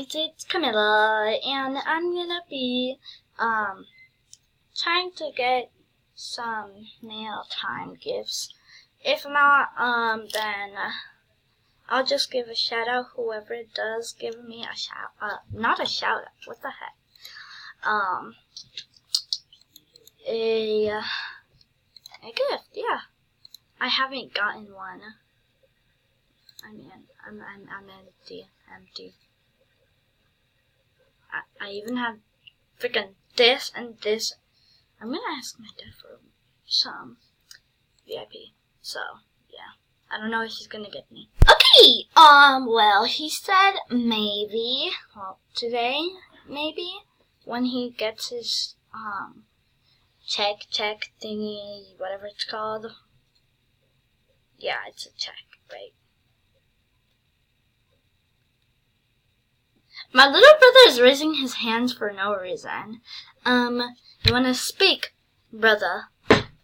guys, it's Camilla, and I'm gonna be trying to get some mail time gifts. If not, then I'll just give a shout out. Whoever does give me a not a shout out. What the heck? A gift. Yeah, I haven't gotten one. I mean, I'm empty. I even have freaking this and this. I'm gonna ask my dad for some VIP. So yeah, I don't know if he's gonna get me. Okay. Well, he said maybe. Well, today maybe when he gets his check thingy, whatever it's called. Yeah, it's a check, right? My little brother is raising his hands for no reason. You wanna speak, brother?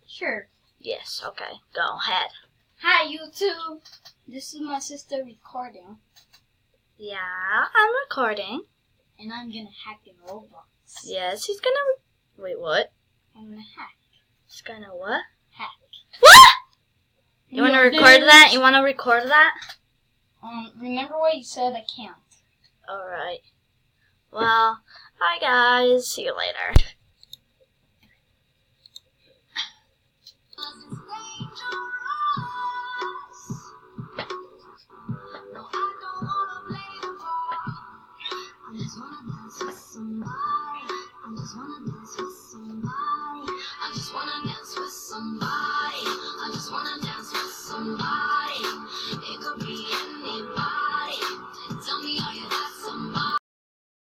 Sure. Yes, okay, go ahead. Hi, YouTube. This is my sister recording. Yeah, I'm recording. And I'm gonna hack in Roblox. Yes, he's gonna wait, what? I'm gonna hack. He's gonna what? Hack. What? You wanna record that? You wanna record that? Remember what you said? I can't. Alright. Well, bye guys. See you later.